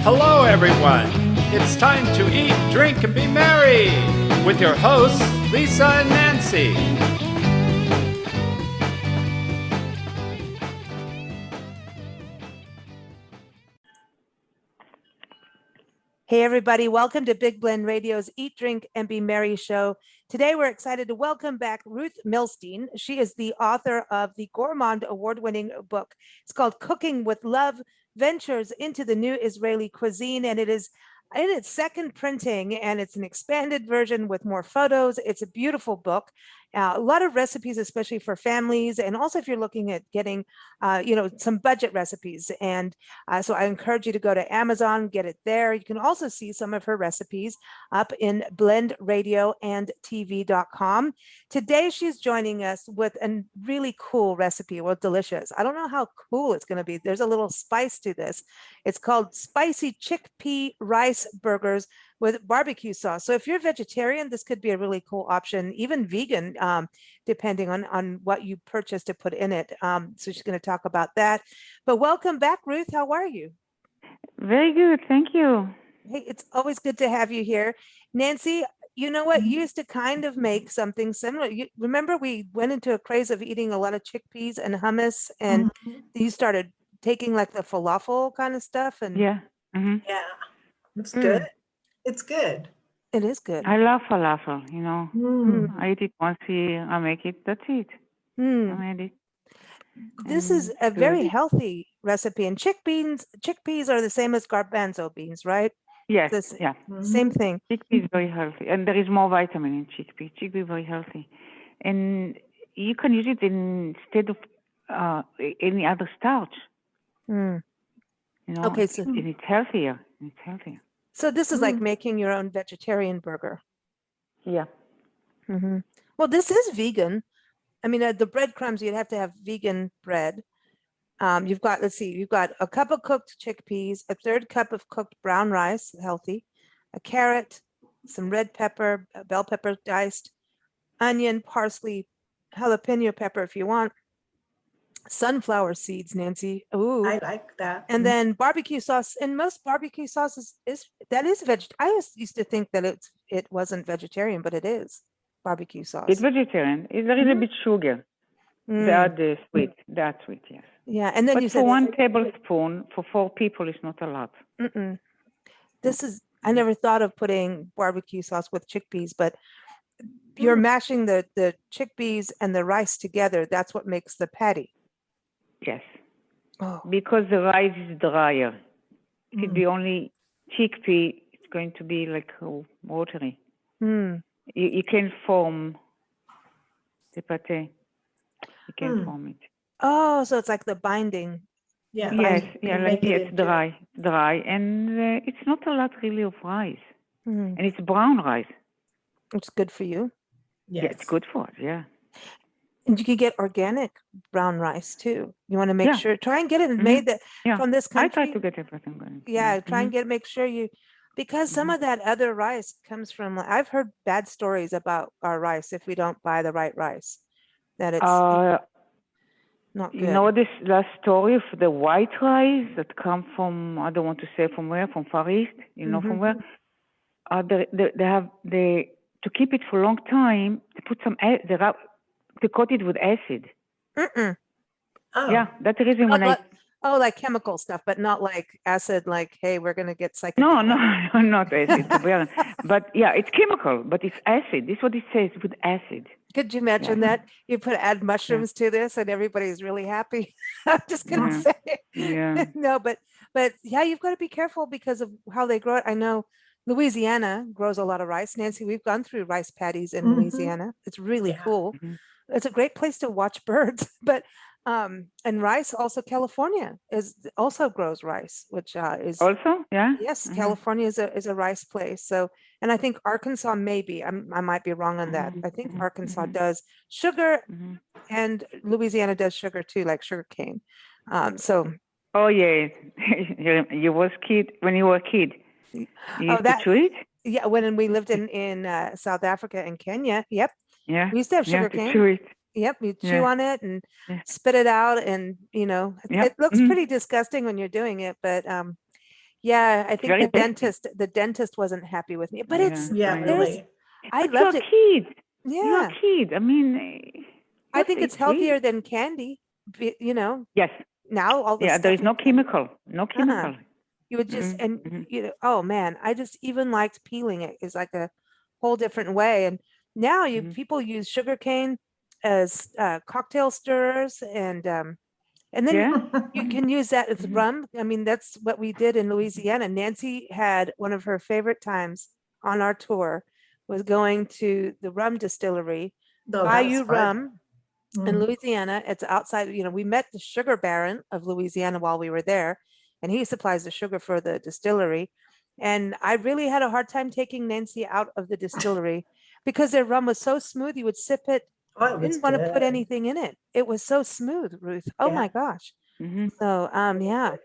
Hello, everyone. It's time to eat, drink, and be merry with your hosts, Lisa and Nancy. Hey, everybody. Welcome to Big Blend Radio's Eat, Drink, and Be Merry show. Today, we're excited to welcome back Ruth Milstein. She is the author of the Gourmand award-winning book. It's called Cooking with Love, Ventures into the New Israeli Cuisine, and it is in its second printing, and it's an expanded version with more photos. It's a beautiful book. A lot of recipes, especially for families, and also if you're looking at getting, some budget recipes. And so I encourage you to go to Amazon, get it there. You can also see some of her recipes up in blendradioandtv.com. Today, she's joining us with a really cool recipe. Well, delicious. I don't know how cool it's going to be. There's a little spice to this. It's called spicy chickpea rice burgers with barbecue sauce. So if you're vegetarian, this could be a really cool option, even vegan, depending on what you purchase to put in it. So she's going to talk about that. But welcome back, Ruth. How are you? Very good. Thank you. Hey, it's always good to have you here. Nancy, you know what? You used to kind of make something similar. You remember we went into a craze of eating a lot of chickpeas and hummus, and you started taking like the falafel kind of stuff. And Yeah. Yeah, it's good. It's good. It is good. I love falafel, I eat it once a year. I make it. That's it. I made it. This is a very healthy recipe. And chickpeas are the same as garbanzo beans, right? Yes. Yeah. Same thing. Chickpea is very healthy. And there is more vitamin in chickpea. Chickpea is very healthy. And you can use it instead of any other starch. Okay, so and it's healthier. So this is like making your own vegetarian burger. Yeah. Well, this is vegan. I mean, the breadcrumbs, you'd have to have vegan bread. You've got a cup of cooked chickpeas, a third cup of cooked brown rice, healthy, a carrot, some red pepper, bell pepper diced, onion, parsley, jalapeno pepper if you want, sunflower seeds, Nancy. Ooh, I like that. and then barbecue sauce. And most barbecue sauces is vegetarian. I used to think that it wasn't vegetarian, but it is barbecue sauce. It's vegetarian. There is a bit sugar. That's sweet, yes. Yeah, and then but you for said 1 tablespoon for 4 people is not a lot. I never thought of putting barbecue sauce with chickpeas, but you're mashing the chickpeas and the rice together. That's what makes the patty. Yes. Oh. Because the rice is drier. If it be only chickpea, it's going to be like watery. You can form the pate. You can form it. Oh, so it's like the binding. Yeah. Yes. It's dry, and it's not a lot really of rice, and it's brown rice. It's good for you. Yes. Yeah, it's good for it. Yeah. And you can get organic brown rice too. You want to make sure, try and get it made from this country. I try to get everything. Yeah, try and make sure because some of that other rice comes from, I've heard bad stories about our rice if we don't buy the right rice, that it's not good. You know this last story of the white rice that come from, I don't want to say from where, from Far East, from where? They to keep it for a long time, they put they coat it with acid. Oh. Yeah, that's the reason like chemical stuff, but not like acid, like, hey, we're going to get psychotic. No, not acid. But yeah, it's chemical, but it's acid. This is what it says, with acid. Could you imagine that? You add mushrooms to this and everybody's really happy. I'm just going to say. Yeah. No, but yeah, you've got to be careful because of how they grow it. I know Louisiana grows a lot of rice. Nancy, we've gone through rice paddies in Louisiana. It's really cool. It's a great place to watch birds, but and rice also, California also grows rice, which is also, yeah. Yes, California is a rice place. So, and I think Arkansas maybe, I might be wrong on that. I think Arkansas does sugar, and Louisiana does sugar too, like sugar cane. So. Oh yeah, you was kid when you were a kid. You used to chew it? Yeah, when we lived in South Africa and Kenya. Yep. Yeah. We used to have sugar cane. Chew it. Yep, you chew on it and spit it out, and it looks pretty disgusting when you're doing it, but Yeah, I It's think very the dentist wasn't happy with me, but it's, Yeah, I know. there's, really. I But you're loved a it. kid. You're a Yeah. kid. I mean, I think it's really. healthier than candy, you know, Yes. now all the Yeah, there stuff is in no candy. chemical. No Uh-uh. chemical. You would just, Mhm, and mhm. you know, oh man, I just even liked peeling it is like a whole different way. And now Mhm. people use sugar cane as cocktail stirrers, and then Yeah. you can use that with Mhm. rum. I mean, that's what we did in Louisiana. Nancy had one of her favorite times on our tour was going to the rum distillery, No, that's Bayou fun. Rum in Mm. Louisiana. It's outside, you know, we met the sugar baron of Louisiana while we were there, and he supplies the sugar for the distillery. And I really had a hard time taking Nancy out of the distillery because their rum was so smooth. You would sip it, Oh, it was didn't want to put good. anything in it. It was so smooth, Ruth. Oh Yeah. my gosh. Mhm. So, yeah.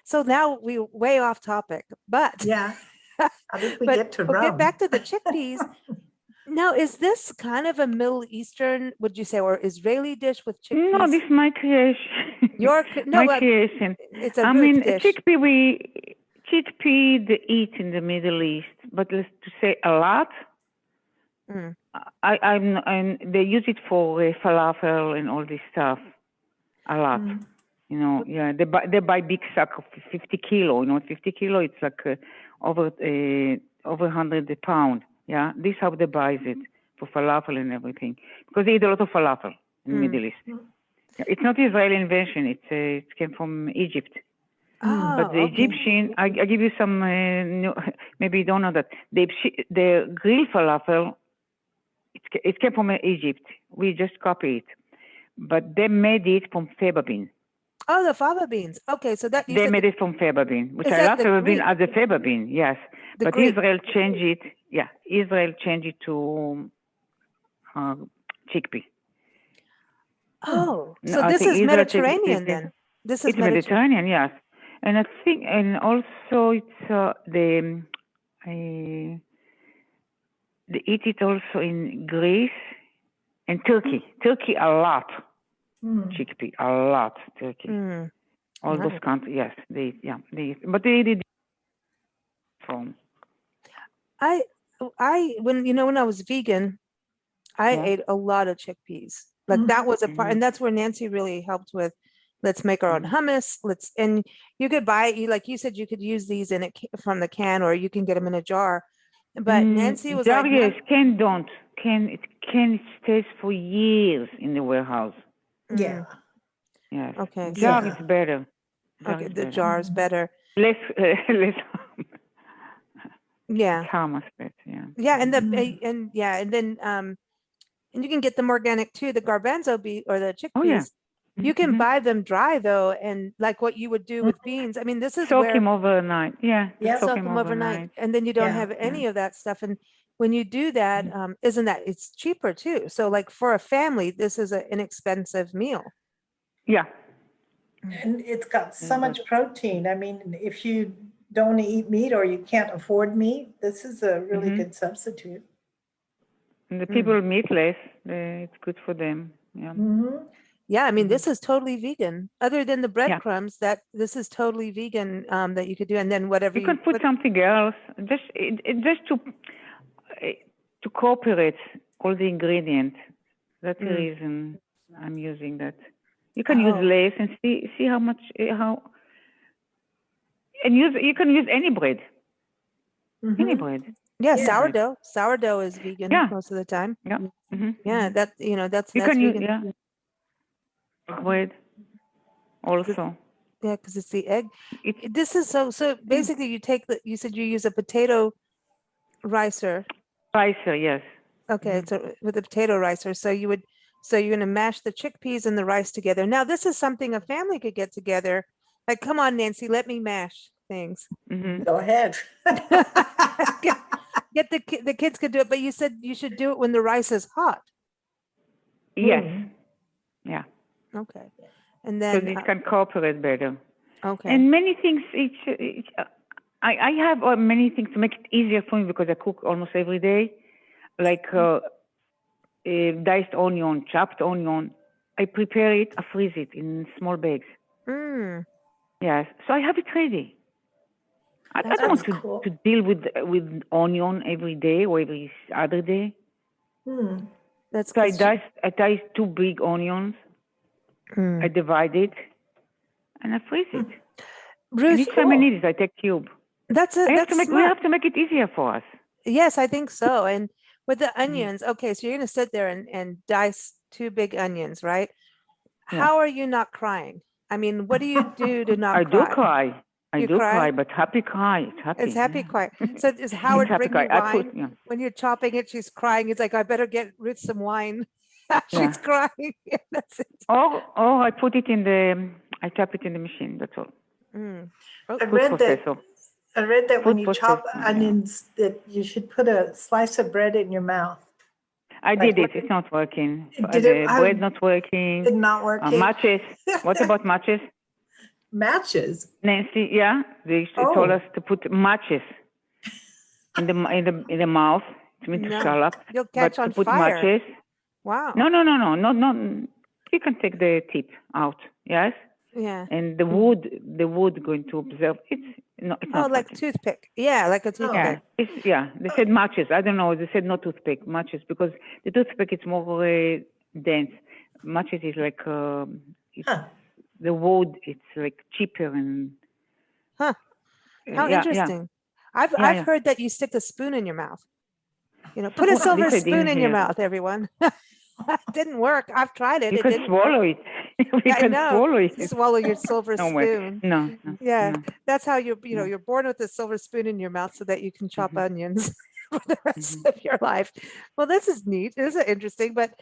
So now we way off topic, but Yeah. How did we but get to we'll get rum? back to the chickpeas. Now, is this kind of a Middle Eastern, would you say, or Israeli dish with No, chickpeas? this is my creation. Your no, My creation. it's a I Ruth mean, dish. chickpea they eat in the Middle East, but let's to say a lot. Mm. I'm they use it for falafel and all this stuff a lot. Mm. You know, yeah, they buy big sack of 50 kilo. You know, 50 kilo, it's like over 100 pound. Yeah, this how they buys it for falafel and everything because they eat a lot of falafel in the Middle East. Mm. Yeah, it's not Israeli invention. It came from Egypt. Oh, But the okay. Egyptian, I give you some. Maybe you don't know that the grilled falafel. It came from Egypt. We just copy it, but they made it from fava bean. Oh, the fava beans. Okay, so that you They said made it from fava bean, which is I that love the fava bean Greek? as a fava bean, yes. The But Greek. Israel changed it. Yeah, Israel changed it to chickpea. Oh, No, so I this think is Israel changed it. Mediterranean then. This is It's Mediterranean, yes. And I think, and also it's they eat it also in Greece and Turkey. Turkey a lot. Mm. Chickpea a lot. Turkey. Mm, All nice. those countries, yes, but they did from. I when when I was vegan, I Yeah. ate a lot of chickpeas. Like that was a part, Mhm. and that's where Nancy really helped with. Let's make our own Mhm. hummus. And you could buy you like you said you could use these in it from the can, or you can get them in a jar. But Nancy was like, Yes, can don't. Can stays for years in the warehouse. Yeah. Yes. Okay, Jar Yeah. is better. Jar okay, is the better. jar is better. Less less Yeah, harm aspect, yeah. yeah, and then and you can get them organic too. The garbanzo bean or the Oh yeah. chickpeas, you can Mhm. buy them dry though, and like what you would do with beans. I mean, this is Soak where him overnight. Yeah, Yep. soak soak him them overnight, overnight. and then you don't Yeah. have Yeah. any of that stuff. And when you do that, isn't that it's cheaper too? So like for a family, this is an inexpensive meal. Yeah. And it's got so Mm, much but- protein. I mean, if you don't eat meat or you can't afford meat, this is a really Mhm. good substitute. And the people meatless, it's good for them. Yeah. Mm-hmm. Yeah, I mean, this is totally vegan. Other than the Yeah. breadcrumbs, that this is totally vegan that you could do, and then whatever You can put put. something else, just to cooperate all the ingredients. That's the reason I'm using that. You can use Oh. lace and see how much how and you can use any bread. Any bread. Yeah, Yeah. sourdough. Sourdough is vegan Yeah. most of the time. Yeah. Mhm. Yeah, that that's You can use vegan. bread also. Yeah, because it's the egg. It's This is so basically you take you said you use a potato ricer. ricer, yes. Okay, so with a potato ricer. So you're gonna mash the chickpeas and the rice together. Now this is something a family could get together. Like, come on, Nancy, let me mash things. Mhm. Go ahead. Get the kids could do it, but you said you should do it when the rice is hot. Yes. Yeah. Okay, and So then it can cooperate better. okay. And many things. I have many things to make it easier for me because I cook almost every day, like diced onion, chopped onion. I prepare it, I freeze it in small bags. Mm. Yes, so I have it ready. I don't want That's cool. to deal with onion every day or every other day. That's So I good. dice 2 big onions. I divide it and I freeze it. And Ruth, each time I need it, I take cube. We that's have to smart. make it easier for us. Yes, I think so. And with the onions, okay, so you're going to sit there and dice 2 big onions, right? Yeah. How are you not crying? I mean, what do you do to not I cry? do cry. I You do cry? cry, but happy cry. It's happy. It's happy yeah. cry. So is Howard happy bringing you cry. I wine? put, When you're chopping it, she's crying. It's like, I better get Ruth some wine. She's Yeah. crying. That's it. Or I put it I tap it in the machine. That's all. Oh, I Food read that. processor. I read that when Food you chop processor, yeah. onions, that you should put a slice of bread in your mouth. I Like, did it. It's not working. Did The it? bread not working. Did not work. Matches. What about matches? Matches? Nancy, yeah, they told us to put matches in the mouth. It means to shut up. You'll catch but on to put fire. matches. Wow. No. You can take the tip out. Yes. Yeah. And the wood going to observe. It's not like working. toothpick. Yeah, like a toothpick. Yeah, they said matches. I don't know. They said not toothpick, matches, because the toothpick is more dense. Matches is like the wood. It's like cheaper and. Huh. How interesting. I've heard that you stick a spoon in your mouth. Put a silver spoon in your mouth, everyone. It didn't work. I've tried it. You It can didn't swallow work. it. You can swallow it. Swallow your silver No way. spoon. No. Yeah, no. that's how you're born with a silver spoon in your mouth so that you can chop onions for the rest of your life. Well, this is neat. This is interesting, but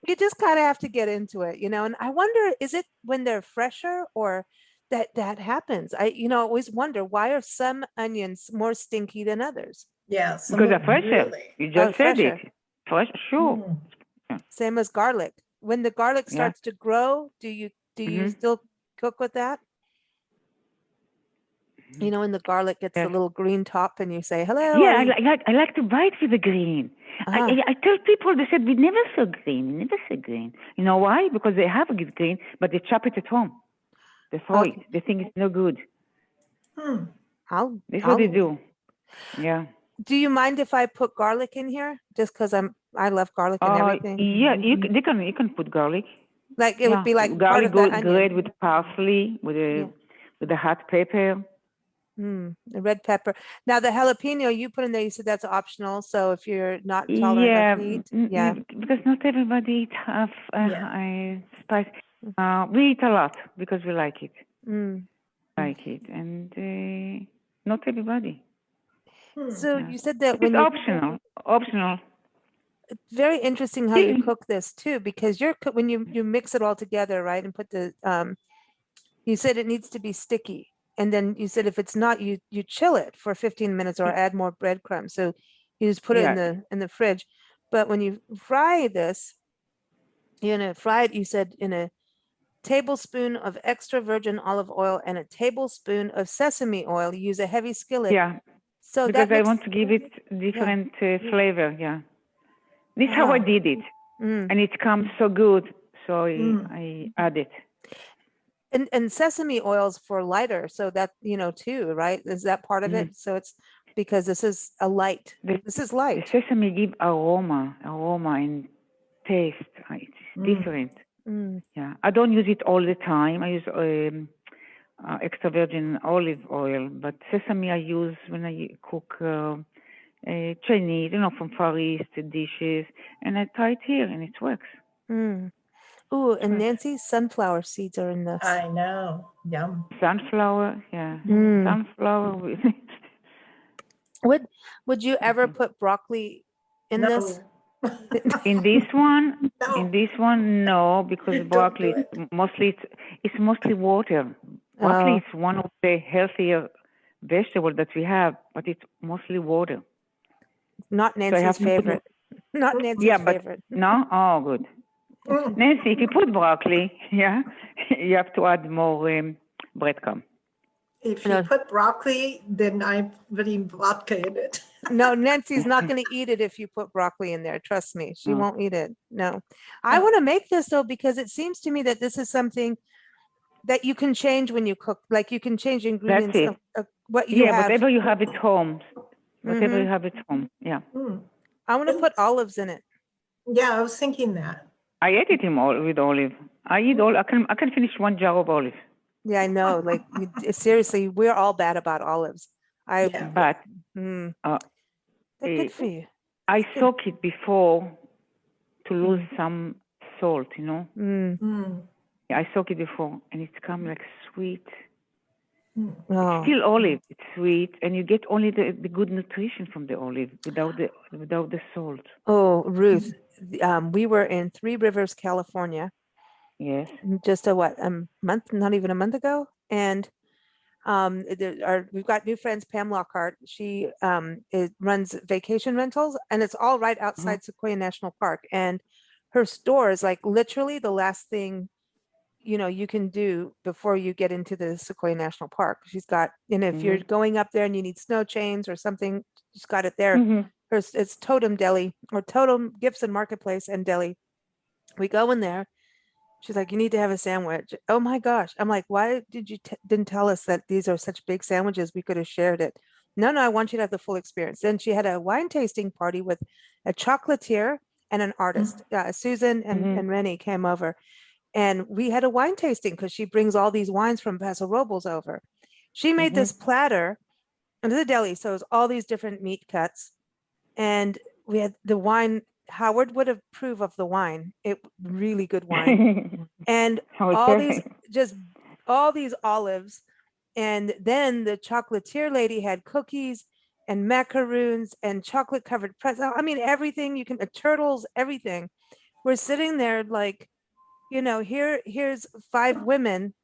you just kind of have to get into it, and I wonder, is it when they're fresher or that happens? I always wonder, why are some onions more stinky than others? Yeah. Because they're fresher. You just said fresher. it. Fresh, sure. Same as garlic. When the garlic starts to grow, do you still cook with that? When the garlic gets a little green top and you say, hello. Yeah, I like to bite with the green. I tell people, they said, we never saw green. You know why? Because they have a green, but they chop it at home. They throw it. They think it's no good. That's what they do. Yeah. Do you mind if I put garlic in here? Just because I love garlic and everything. Yeah, you can put garlic. Like it would be like garlic part of the onion. grate with parsley, with the hot pepper. The red pepper. Now the jalapeno you put in there, you said that's optional. So if you're not tolerant of heat, because not everybody eats spice. We eat a lot because we like it. Like it, and not everybody. So you said that when it's optional. It's very interesting how you cook this too, because when you mix it all together, right, and put the you said it needs to be sticky, and then you said if it's not, you chill it for 15 minutes or add more breadcrumbs. So you just put it in the fridge. But when you fry this, you're gonna fry it. You said in a tablespoon of extra virgin olive oil and a tablespoon of sesame oil. You use a heavy skillet. Yeah. So because I want to give it different flavor. Yeah. This is how I did it, and it comes so good. So I add it. And sesame oils for lighter, so that too, right? Is that part of it? So it's because this is a light. This is light. The sesame give aroma and taste. It's different. Yeah, I don't use it all the time. I use extra virgin olive oil, but sesame I use when I cook Chinese, from Far East dishes, and I try it here, and it works. Ooh, and Nancy, sunflower seeds are in this. I know. Yum. Sunflower, yeah. Sunflower. Would you ever put broccoli in this? In this one, No. no, because broccoli is mostly water. Broccoli is one of the healthier vegetables that we have, but it's mostly water. Not Nancy's favorite. Not Nancy's favorite. No? Oh, good. Nancy, if you put broccoli, you have to add more breadcrumb. If you put broccoli, then I'm putting vodka in it. No, Nancy's not going to eat it if you put broccoli in there. Trust me, she won't eat it. No. I want to make this though, because it seems to me that this is something that you can change when you cook. Like you can change ingredients what you have. whatever you have at home. Whatever you Mhm. have at home. Yeah. I want to put olives in it. Yeah, I was thinking that. I ate it with olive. I eat all. I can finish 1 jar of olive. Yeah, I know. Like seriously, we're all bad about olives. Yeah. But They're uh, good for you. I Good. soak it before to lose some salt. You know. Yeah, I soak it before, and it's come like sweet. Oh. It's still olive. It's sweet, and you get only the good nutrition from the olive without the salt. Oh, Ruth, we were in Three Rivers, California, Yes. just a month, not even a month ago, and we've got new friends, Pam Lockhart. She runs vacation rentals, and it's all right outside Sequoia National Park. And her store is like literally the last thing you can do before you get into the Sequoia National Park. She's got, if you're going up there and you need snow chains or something, she's got it there. It's Totem Deli or Totem Gibson Marketplace and Deli. We go in there. She's like, you need to have a sandwich. Oh my gosh. I'm like, why did you didn't tell us that these are such big sandwiches? We could have shared it. No, I want you to have the full experience. Then she had a wine tasting party with a chocolatier and an artist. Susan and Rennie came over. And we had a wine tasting because she brings all these wines from Paso Robles over. She made this platter into the deli. So it was all these different meat cuts. And we had the wine. Howard would approve of the wine. It really good wine. And all these olives. And then the chocolatier lady had cookies and macaroons and chocolate covered pretzel. I mean, everything you can, turtles, everything. We're sitting there like, here's 5 women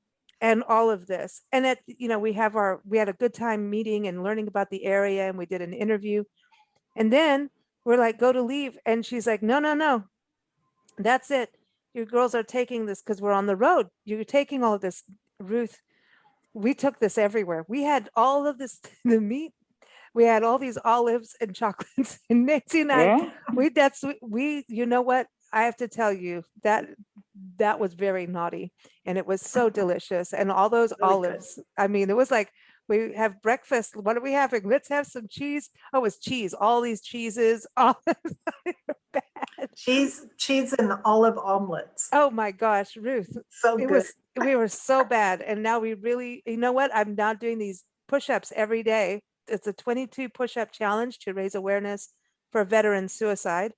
and all of this. And we had a good time meeting and learning about the area, and we did an interview. And then we're like, go to leave. And she's like, no, that's it. You girls are taking this because we're on the road. You're taking all of this, Ruth. We took this everywhere. We had all of this, the meat. We had all these olives and chocolates. And Nancy and I, you know what? I have to tell you that was very naughty, and it was so delicious. And all those olives, I mean, it was like, we have breakfast. What are we having? Let's have some cheese. Oh, it's cheese. All these cheeses. Olives. Bad. Cheese and olive omelets. Oh my gosh, Ruth. So good. We were so bad. And now we really, you know what? I'm now doing these push-ups every day. It's a 22 push-up challenge to raise awareness for veteran suicide.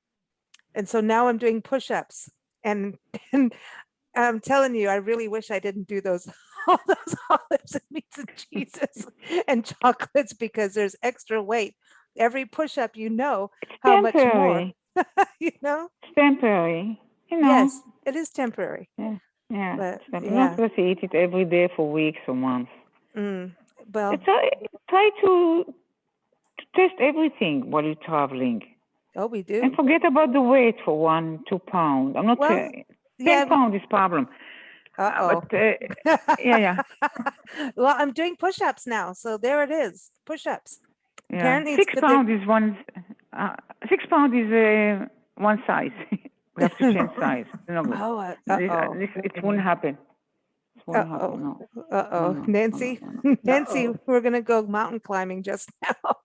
And so now I'm doing push-ups, and I'm telling you, I really wish I didn't do all those olives and meats and cheeses and chocolates, because there's extra weight. Every push-up, how much more, It's temporary, Yes, it is temporary. Yeah. But You're not supposed to eat it every day for weeks or months. Well, try to test everything while you're traveling. Oh, we do. And forget about the weight for 1-2 pounds. I'm not 10 pounds is problem. But yeah. Well, I'm doing push-ups now, so there it is. Push-ups. Yeah. Apparently, 6 pounds is one. 6 pounds is one size. We have to change size. It won't happen. Nancy, Nancy, we're gonna go mountain climbing just now.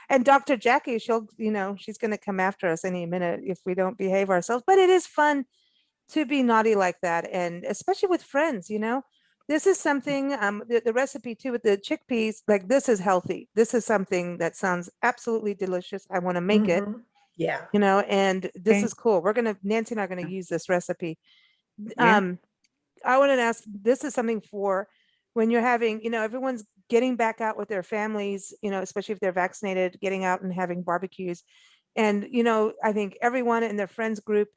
And Dr. Jackie, she's gonna come after us any minute if we don't behave ourselves. But it is fun to be naughty like that, and especially with friends. This is something. The recipe too with the chickpeas, like, this is healthy. This is something that sounds absolutely delicious. I want to make it. Yeah. And this is cool. Nancy and I are gonna use this recipe. I wanted to ask, this is something for when you're having, everyone's getting back out with their families, especially if they're vaccinated, getting out and having barbecues. And, I think everyone in their friends group,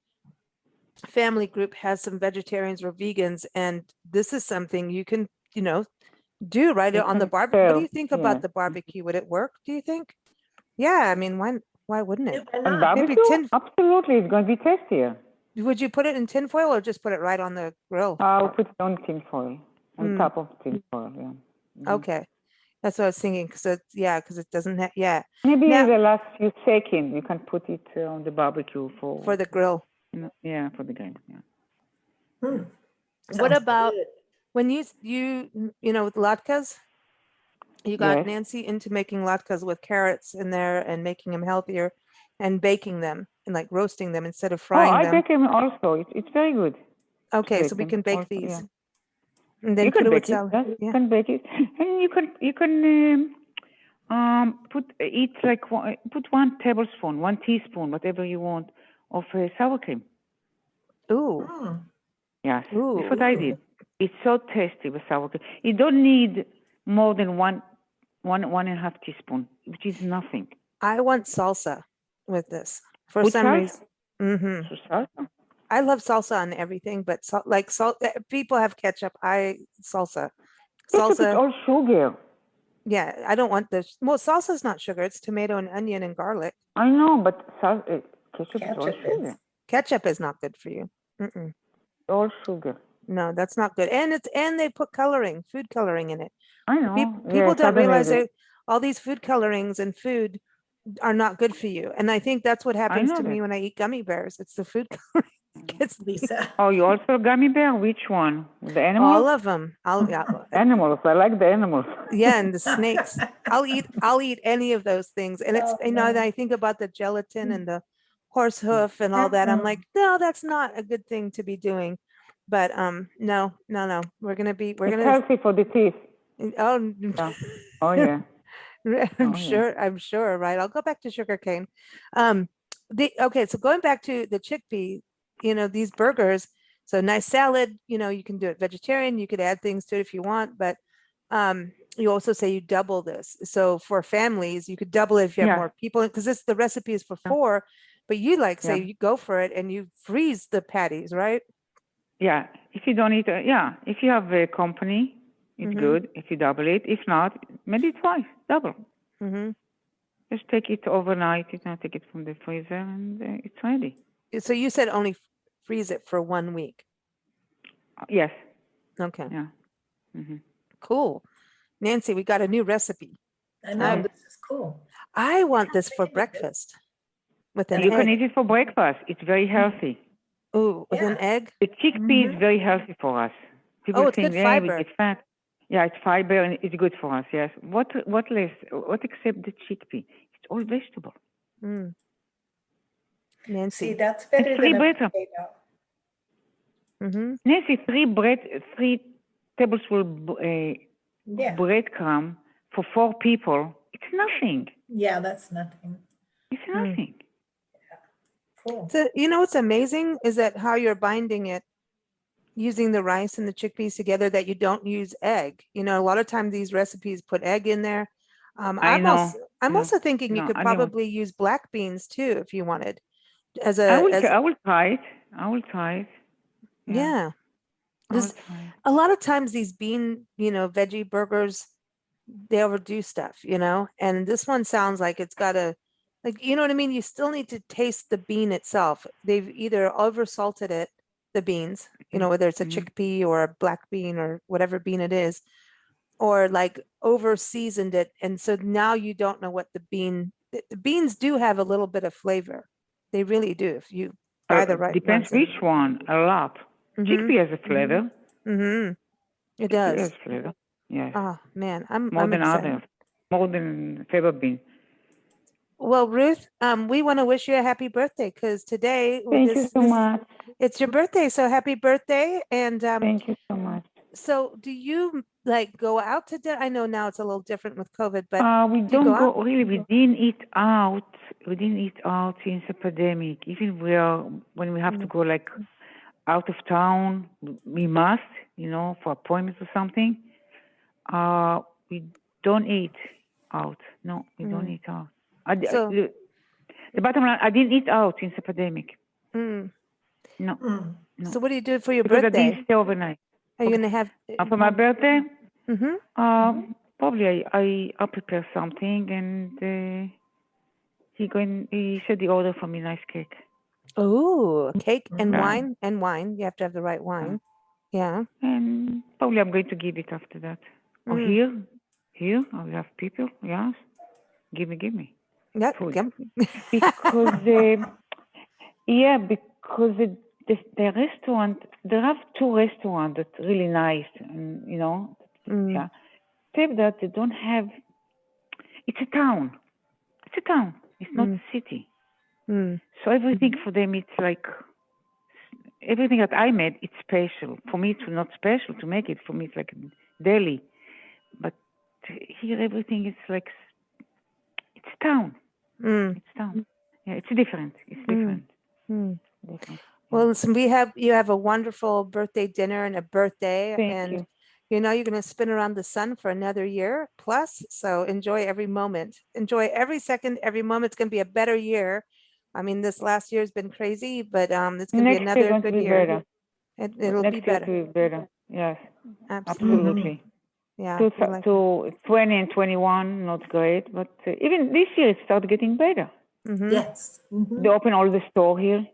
family group has some vegetarians or vegans. And this is something you can, do right on the barbecue. What do you think about the barbecue? Would it work, do you think? Yeah, I mean, why wouldn't it? On barbecue? Absolutely, it's going to be tastier. Would you put it in tin foil or just put it right on the grill? I'll put it on tin foil, on top of tin foil, Okay. That's what I was thinking, because it doesn't have, Maybe the last few seconds, you can put it on the barbecue for the grill. For the grill, What about when you with latkes? You got Yes. Nancy into making latkes with carrots in there and making them healthier and baking them and like roasting them instead of Oh, frying I them. bake them also. It's very good. Okay, so we Them can bake also, these yeah. and then You put can it with bake it. salad. Yes, you Yeah. can bake it, and you can put 1 tablespoon, 1 teaspoon, whatever you want, of sour cream. Ooh. Mm. Yes, Ooh. that's what I did. It's so tasty with sour cream. You don't need more than one and a half teaspoon, which is nothing. I want salsa with this for With some salsa? reason. Mm-hmm. So salsa? I love salsa on everything, but people have ketchup. Salsa. Ketchup is Salsa. all sugar. Yeah, I don't want the well, salsa is not sugar. It's tomato and onion and garlic. I know, but ketchup is all Ketchup sugar. is. Ketchup is not good for you. Mm-mm. All sugar. No, that's not good. And they put food coloring in it. I know. People Yes, don't realize suddenly that all these food colorings in food are not good for you. And I think that's what happens know to me that. when I eat gummy bears. It's the food coloring. Gets me. Lisa. Oh, you also gummy bear? Which one? The All animals? of them. Animals. I like the animals. Yeah, and the snakes. I'll eat any of those things. And it's Oh, that no. I think about the gelatin and the horse hoof and all that. I'm like, no, that's not a good thing to be doing. But no. We're It's gonna healthy for the teeth. oh Yeah. Oh yeah. I'm Oh yeah. sure, right? I'll go back to sugarcane. Okay, so going back to the chickpea, these burgers, so nice salad, you can do it vegetarian, you could add things to it if you want, but you also say you double this. So for families, you could double it if you have Yeah. more people, because the recipe is for Yeah. 4, but you say Yeah. you go for it and you freeze the patties, right? Yeah. If you don't eat, if you have a company, it's Mhm. good. If you double it, if not, maybe twice, double. Mhm. Just take it overnight. Take it from the freezer, and it's ready. So you said only freeze it for 1 week. Yes. Okay. Yeah. Mm-hmm. Cool. Nancy, we got a new recipe. I know, I'm- this is cool. I want this for breakfast with an You can egg. eat it for breakfast. It's very healthy. Ooh, with an Yeah. egg. The chickpea is very healthy for us. People It's think, good hey, we fiber. get fat. Yeah, it's fiber and it's good for us. Yes. What less? What except the chickpea? It's all vegetable. Mm. See, Nancy. that's better It's 3 than a bread. potato. Mm-hmm. Nancy, 3 tablespoon Yeah. breadcrumb for 4 people. It's nothing. Yeah, that's nothing. It's nothing. Cool. So what's amazing is that how you're binding it using the rice and the chickpeas together, that you don't use egg. A lot of times these recipes put egg in there. I know. I'm Yeah. also thinking you No, could I don't. probably use black beans too if you wanted. I will try it. I will try it. Yeah. I will Because try it. a lot of times these bean, veggie burgers, they overdo stuff, and this one sounds like it's got you know what I mean? You still need to taste the bean itself. They've either over salted it, the beans, whether it's a chickpea or a black bean or whatever bean it is, or like over seasoned it. And so now you don't know what the beans do have a little bit of flavor. They really do. If you buy the right Depends ones. which one. A lot. Chickpea has a flavor. Mm-hmm. It Chickpea does. has flavor. Yes. Oh man, More I'm than excited. others. More than fava bean. Well, Ruth, we want to wish you a happy birthday because today Thank you so much. it's your birthday. So happy birthday. And Thank you so much. so do you go out to dinner? I know now it's a little different with COVID, but We do you don't go go really. We didn't eat out. We didn't eat out since the pandemic. Even when we have to go out of town, we must, for appointments or something. We don't eat out. No, we don't eat out. So- The bottom line, I didn't eat out since the pandemic. Mm. No. So what do you do for your Because I birthday? didn't stay overnight. Are you gonna have? For my birthday, Mm-hmm. probably I'll prepare something, and he said he ordered for me nice cake. Oh, cake and Yeah. wine. You have to have the right wine. Yeah. And probably I'm going to give it after that. Oh, here, I will have people. Yes, give me. Yeah. Food. Come. Because because the restaurant, there are 2 restaurants that really nice, and yeah. except that they don't have. It's a town. It's a town. It's not a city. So everything for them, it's like everything that I made. It's special. For me, it's not special to make it. For me, it's like daily. But here, everything is like it's town. It's town. Yeah, it's different. It's different. Different. Well, listen, you have a wonderful birthday dinner and a birthday, Thank you know you're going to spin around the sun for another year plus. So enjoy every moment, enjoy every second, every moment. It's going to be a better year. I mean, this last year has been crazy, but it's going to be Next year another going to good be year. better. It'll Next be year better. to be better. Yes, Absolutely. absolutely. Yeah. To 20 and 21, not great, but even this year it started getting better. Yes. They open all the store here.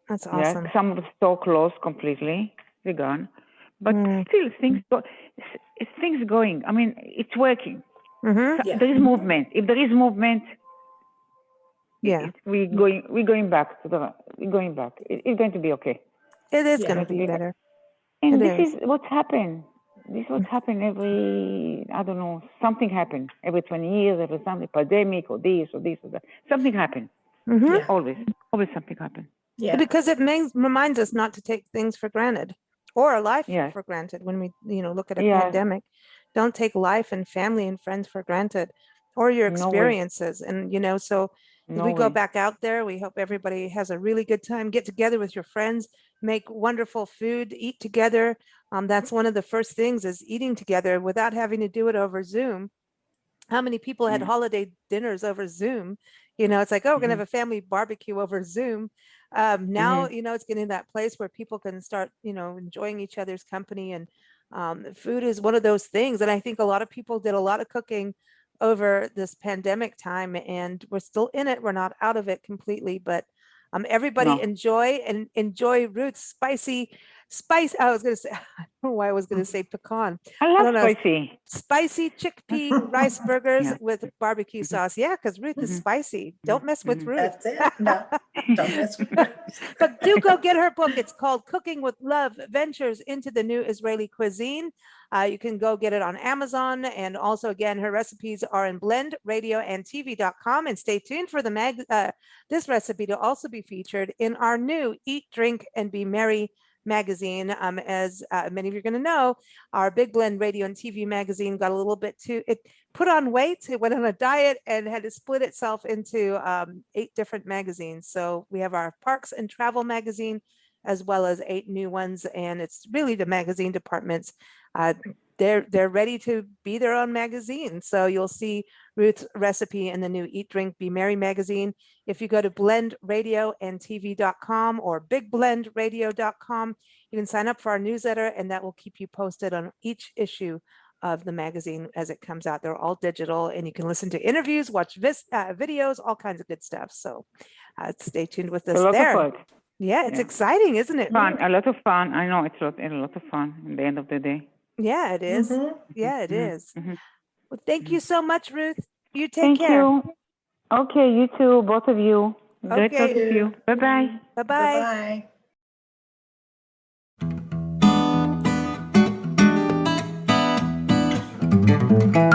That's Yes, awesome. some of the store closed completely. They're gone. But still, things going. I mean, it's working. So there is movement. If there is movement, we're going back. We're going back. It's going to be okay. It is going to be better. And this is what's happened. This is what's happened every, I don't know, something happened. Every 20 years, every something, pandemic or this or that. Something happened. Always something happened. Yeah. Because it reminds us not to take things for granted or life for granted when we, look at a pandemic. Don't take life and family and friends for granted or your experiences. And, so as we go back out there, we hope everybody has a really good time. Get together with your friends, make wonderful food, eat together. That's one of the first things is eating together without having to do it over Zoom. How many people had holiday dinners over Zoom? It's like, oh, we're going to have a family barbecue over Zoom. Now, it's getting that place where people can start, enjoying each other's company. And food is one of those things. And I think a lot of people did a lot of cooking over this pandemic time, and we're still in it. We're not out of it completely, but everybody enjoy Ruth's spice. I was going to say, I don't know why I was going to say pecan. I love spicy. Spicy chickpea rice burgers with barbecue sauce. Yeah, because Ruth is spicy. Don't mess with Ruth. That's it. No, don't mess with Ruth. But do go get her book. It's called Cooking with Love, Ventures into the New Israeli Cuisine. You can go get it on Amazon. And also, again, her recipes are in blendradioandtv.com. And stay tuned for this recipe to also be featured in our new Eat, Drink, and Be Merry magazine. As many of you are going to know, our Big Blend Radio and TV magazine got a little bit it put on weight. It went on a diet and had to split itself into 8 different magazines. So we have our Parks and Travel magazine, as well as 8 new ones. And it's really the magazine departments. They're ready to be their own magazine. So you'll see Ruth's recipe in the new Eat, Drink, Be Merry magazine. If you go to blendradioandtv.com or bigblendradio.com, you can sign up for our newsletter, and that will keep you posted on each issue of the magazine as it comes out. They're all digital, and you can listen to interviews, watch videos, all kinds of good stuff. So stay tuned with us there. Yeah, it's exciting, isn't it? Fun, a lot of fun. I know it's a lot of fun at the end of the day. Yeah, it is. Yeah, it is. Well, thank you so much, Ruth. You take care. Thank you. Okay, you too, both of you. Great talking to you. Bye-bye. Bye-bye. Bye-bye.